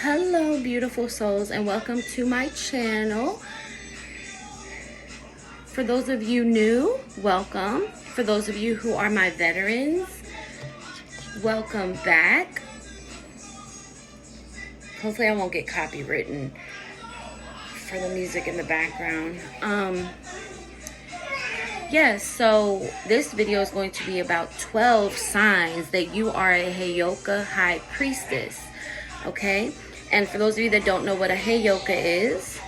Hello, beautiful souls, and welcome to my channel. For those of you new, welcome. For those of you who are my veterans, welcome back. Hopefully I won't get copywritten for the music in the background. Yes, so this video is going to be about 12 signs that you are a Heyoka high priestess. Okay? And for those of you that don't know what a Heyoka is,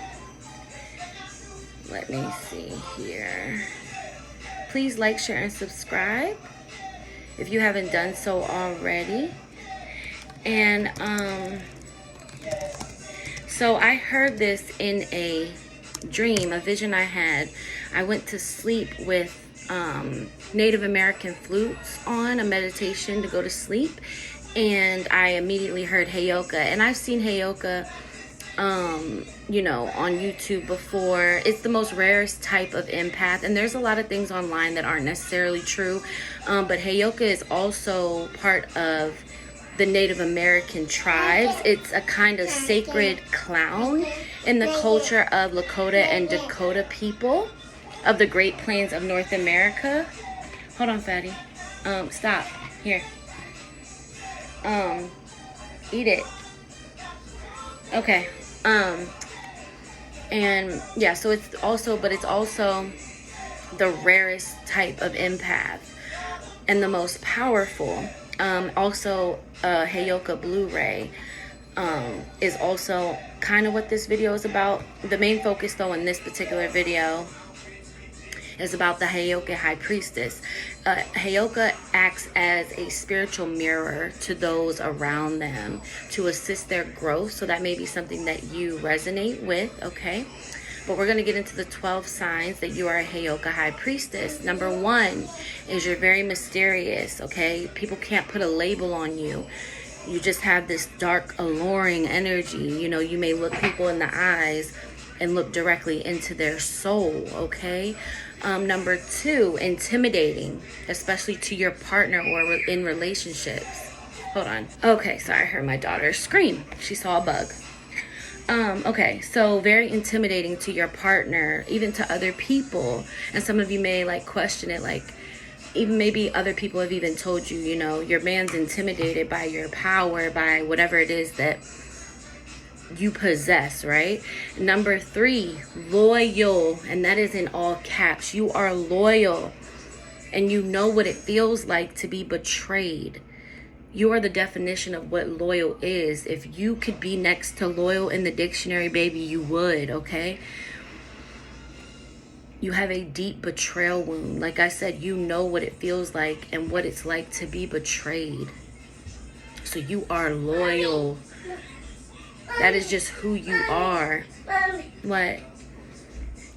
let me see here. Please like, share, and subscribe if you haven't done so already. And so I heard this in a dream, a vision I had. I went to sleep with Native American flutes on, a meditation to go to sleep, and I immediately heard Heyoka. And I've seen Heyoka you know, on YouTube before. It's the most rarest type of empath, and there's a lot of things online that aren't necessarily true, but Heyoka is also part of the Native American tribes. It's a kind of sacred clown in the culture of Lakota and Dakota people of the Great Plains of North America. Hold on, fatty. Stop. Here. Eat it. Okay. And yeah, so it's also the rarest type of empath and the most powerful. Also, Heyoka Blu-ray is also kind of what this video is about. The main focus, though, in this particular video is about the Heyoka High Priestess. Heyoka acts as a spiritual mirror to those around them to assist their growth. So that may be something that you resonate with, okay? But we're going to get into the 12 signs that you are a Heyoka High Priestess. Number 1 is you're very mysterious, okay? People can't put a label on you. You just have this dark, alluring energy. You know, you may look people in the eyes and look directly into their soul, okay? Number 2, intimidating, especially to your partner or in relationships. Hold on. Okay, sorry, I heard my daughter scream. She saw a bug. Okay, so very intimidating to your partner, even to other people. And some of you may like question it, like even maybe other people have even told you, you know, your man's intimidated by your power, by whatever it is that you possess, right? Number 3, loyal, and that is in all caps. You are loyal, and you know what it feels like to be betrayed. You are the definition of what loyal is. If you could be next to loyal in the dictionary, baby, you would, okay? You have a deep betrayal wound. Like I said, you know what it feels like and what it's like to be betrayed. So you are loyal. That is just who you are. What?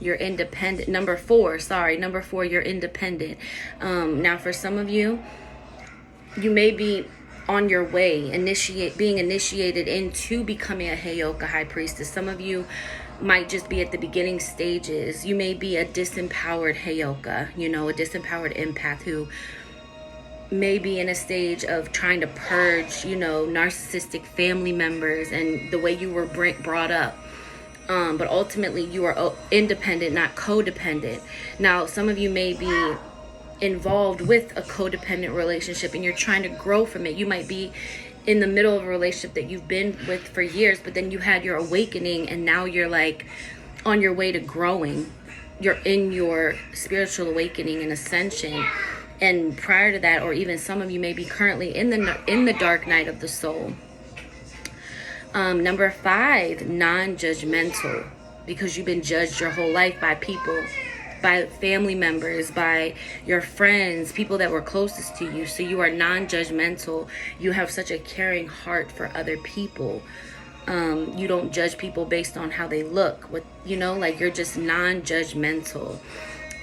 You're independent. Number 4, you're independent. Now for some of you, you may be on your way, being initiated into becoming a Heyoka High Priestess. Some of you might just be at the beginning stages. You may be a disempowered Heyoka, you know, a disempowered empath who may be in a stage of trying to purge, you know, narcissistic family members and the way you were brought up. But ultimately you are independent, not codependent. Now, some of you may be involved with a codependent relationship and you're trying to grow from it. You might be in the middle of a relationship that you've been with for years, but then you had your awakening and now you're like on your way to growing. You're in your spiritual awakening and ascension. And prior to that, or even some of you may be currently in the dark night of the soul. Number 5, non-judgmental, because you've been judged your whole life by people, by family members, by your friends, people that were closest to you. So you are non-judgmental. You have such a caring heart for other people. You don't judge people based on how they look. You know, like you're just non-judgmental.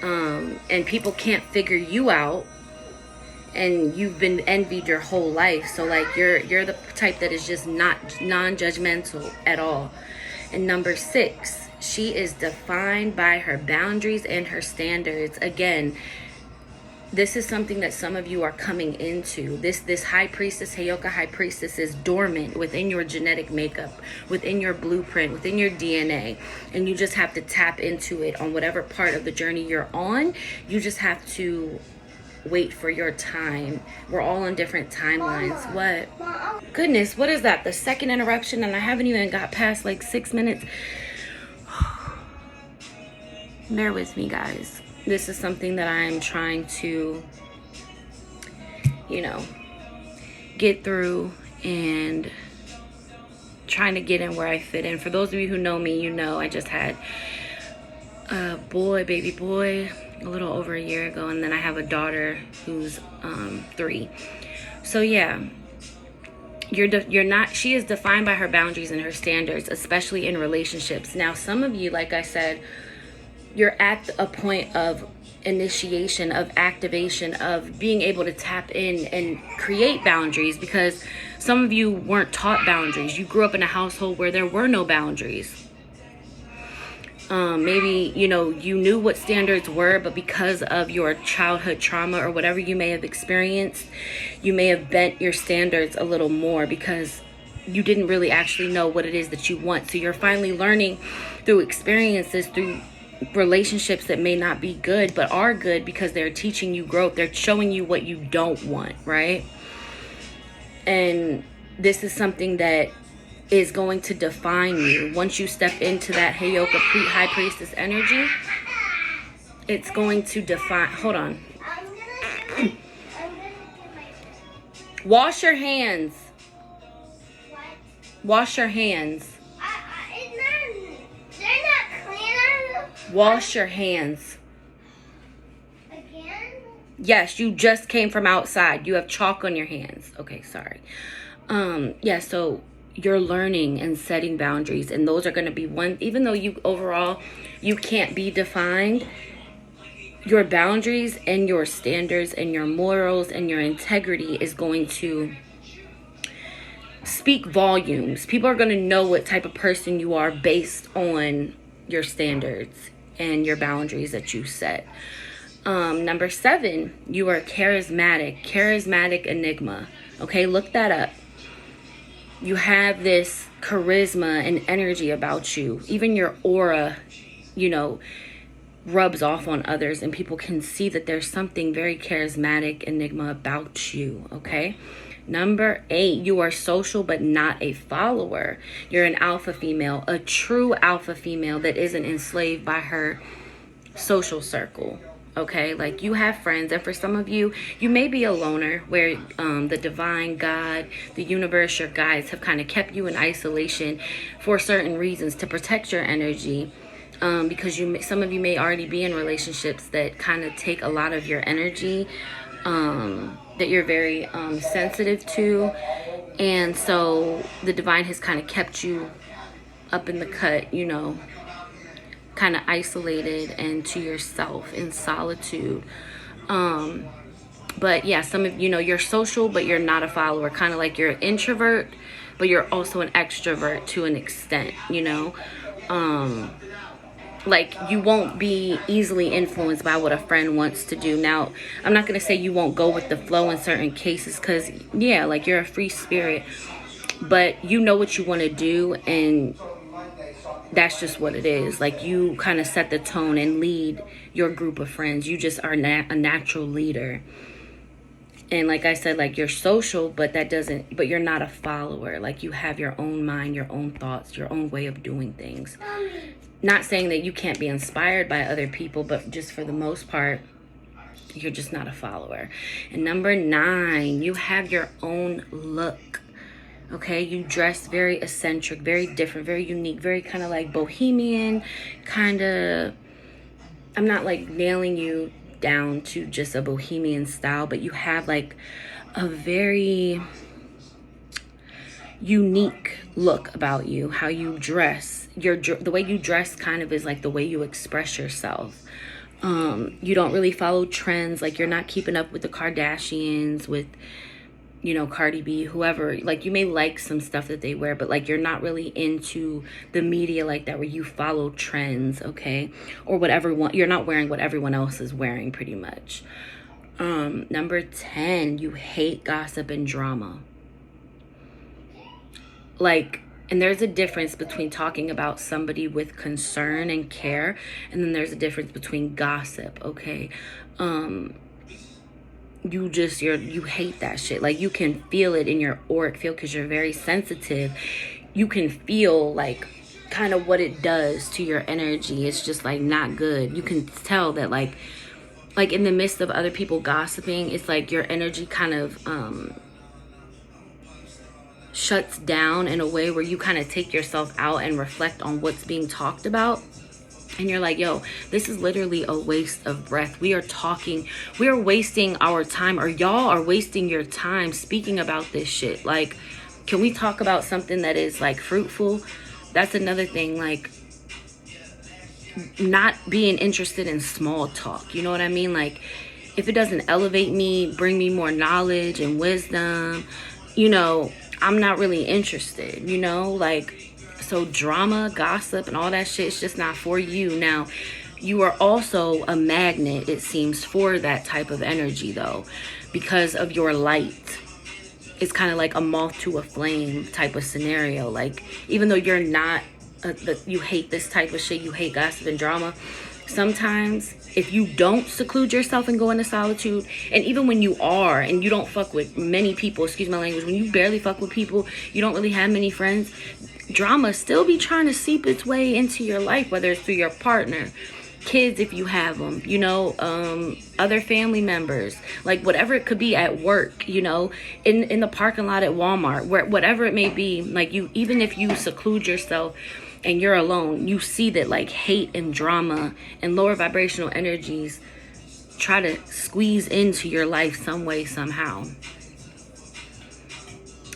And people can't figure you out, and you've been envied your whole life. So like you're the type that is just not non-judgmental at all. And number 6, she is defined by her boundaries and her standards. Again, this is something that some of you are coming into. This high priestess, Heyoka high priestess, is dormant within your genetic makeup, within your blueprint, within your DNA. And you just have to tap into it on whatever part of the journey you're on. You just have to wait for your time. We're all on different timelines. What? Goodness, what is that? The second interruption, and I haven't even got past like 6 minutes. Bear with me, guys. This is something that I'm trying to, get through and trying to get in where I fit in. For those of you who know me, I just had a baby boy, a little over a year ago, and then I have a daughter who's 3. So yeah, she is defined by her boundaries and her standards, especially in relationships. Now, some of you, like I said, you're at a point of initiation, of activation, of being able to tap in and create boundaries, because some of you weren't taught boundaries. You grew up in a household where there were no boundaries. Maybe, you knew what standards were, but because of your childhood trauma or whatever you may have experienced, you may have bent your standards a little more because you didn't really actually know what it is that you want. So you're finally learning through experiences, through relationships that may not be good, but are good because they're teaching you growth. They're showing you what you don't want, right? And this is something that is going to define you. Once you step into that Heyoka high priestess energy, it's going to define. Hold on. Wash your hands. Wash your hands. They're not clean. Wash your hands. Again? Yes, you just came from outside. You have chalk on your hands. Okay, sorry. Yeah, so you're learning and setting boundaries, and those are going to be even though you can't be defined, your boundaries and your standards and your morals and your integrity is going to speak volumes. People are going to know what type of person you are based on your standards and your boundaries that you set. Number 7, you are charismatic enigma. Okay, look that up. You have this charisma and energy about you. Even your aura, rubs off on others, and people can see that there's something very charismatic enigma about you. Okay. Number 8, you are social but not a follower. You're an alpha female, a true alpha female that isn't enslaved by her social circle. Okay, like you have friends, and for some of you, you may be a loner where the divine God, the universe, your guides have kind of kept you in isolation for certain reasons to protect your energy, because some of you may already be in relationships that kind of take a lot of your energy, that you're very sensitive to, and so the divine has kind of kept you up in the cut, kind of isolated and to yourself in solitude. But yeah, some of you're social but you're not a follower, kind of like you're an introvert but you're also an extrovert to an extent. Like you won't be easily influenced by what a friend wants to do. Now, I'm not going to say you won't go with the flow in certain cases, because yeah, like you're a free spirit, but you know what you want to do, and that's just what it is. Like you kind of set the tone and lead your group of friends. You just are a natural leader. And like I said, like you're social, but you're not a follower. Like you have your own mind, your own thoughts, your own way of doing things. Not saying that you can't be inspired by other people, but just for the most part, you're just not a follower. And number 9, you have your own look. Okay, you dress very eccentric, very different, very unique, very kind of like bohemian, kind of, I'm not like nailing you down to just a bohemian style, but you have like a very unique look about you, how you dress. The way you dress kind of is like the way you express yourself. You don't really follow trends, like you're not keeping up with the Kardashians, with Cardi B, whoever. Like you may like some stuff that they wear, but like you're not really into the media like that where you follow trends, okay? Or you're not wearing what everyone else is wearing pretty much. Number 10, you hate gossip and drama. Like, and there's a difference between talking about somebody with concern and care, and then there's a difference between gossip, okay? You hate that shit. Like, you can feel it in your auric field because you're very sensitive. You can feel like kind of what it does to your energy. It's just like not good. You can tell that like in the midst of other people gossiping, it's like your energy kind of shuts down in a way where you kind of take yourself out and reflect on what's being talked about. And you're like, yo, this is literally a waste of breath. We are wasting our time, or y'all are wasting your time speaking about this shit. Like, can we talk about something that is like fruitful? That's another thing. Like, not being interested in small talk. You know what I mean? Like, if it doesn't elevate me, bring me more knowledge and wisdom, you know, I'm not really interested, you know? Like, so drama, gossip, and all that shit is just not for you. Now, you are also a magnet, it seems, for that type of energy, though, because of your light. It's kind of like a moth to a flame type of scenario. Like, even though you're not, you hate this type of shit, you hate gossip and drama, sometimes if you don't seclude yourself and go into solitude, and even when you are and you don't fuck with many people, excuse my language, when you barely fuck with people, you don't really have many friends, drama still be trying to seep its way into your life, whether it's through your partner, kids if you have them, you know, other family members, like whatever it could be, at work, you know, in the parking lot at Walmart, whatever it may be. Like, you, even if you seclude yourself and you're alone, you see that like hate and drama and lower vibrational energies try to squeeze into your life some way, somehow.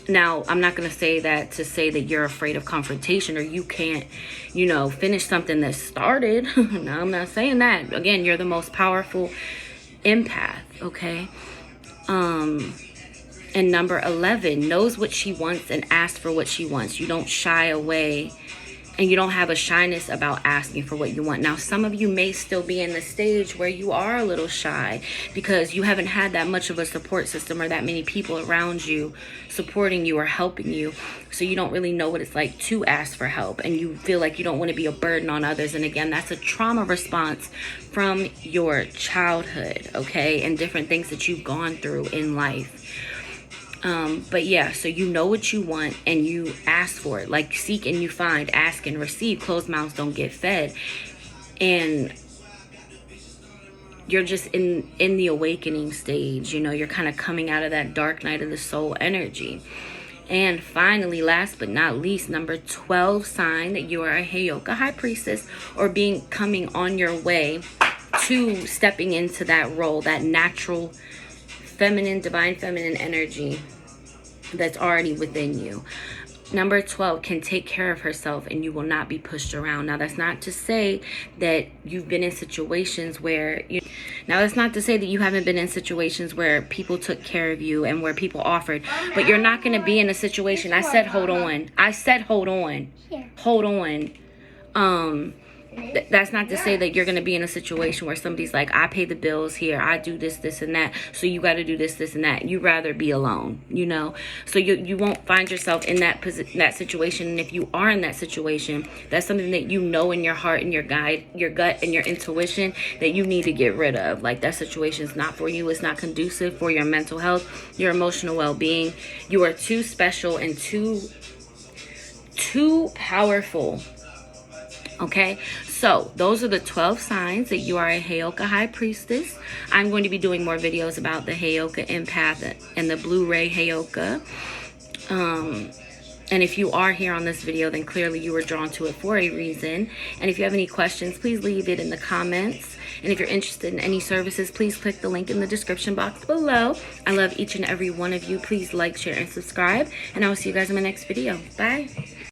Now, I'm not going to say that to say that you're afraid of confrontation or you can't, you know, finish something that started. No, I'm not saying that. Again, you're the most powerful empath, okay? And number 11, knows what she wants and asks for what she wants. You don't shy away, and you don't have a shyness about asking for what you want. Now, some of you may still be in the stage where you are a little shy because you haven't had that much of a support system or that many people around you supporting you or helping you. So you don't really know what it's like to ask for help, and you feel like you don't want to be a burden on others. And again, that's a trauma response from your childhood, okay? And different things that you've gone through in life. But yeah, so you know what you want and you ask for it. Like, seek and you find, ask and receive. Closed mouths don't get fed. And you're just in the awakening stage. You know, you're kind of coming out of that dark night of the soul energy. And finally, last but not least, number 12 sign that you are a Heyoka high priestess, or coming on your way to stepping into that role, that natural feminine, divine feminine energy that's already within you. Number 12 can take care of herself and you will not be pushed around. Now, that's not to say that you've been in situations where that's not to say that you haven't been in situations where people took care of you and where people offered, but you're not going to be in a situation. I said hold on. Hold on. That's not to say that you're going to be in a situation where somebody's like, I pay the bills here, I do this, this, and that, so you got to do this, this, and that. You'd rather be alone, you know? So you won't find yourself in that situation. And if you are in that situation, that's something that you know in your heart and your gut and your intuition that you need to get rid of. Like, that situation is not for you. It's not conducive for your mental health, your emotional well-being. You are too special and too powerful. Okay, so those are the 12 signs that you are a Heyoka high priestess. I'm going to be doing more videos about the Heyoka empath and the blue ray Heyoka. And if you are here on this video, then clearly you were drawn to it for a reason. And if you have any questions, please leave it in the comments. And if you're interested in any services, please click the link in the description box below. I love each and every one of you. Please like, share, and subscribe. And I will see you guys in my next video. Bye.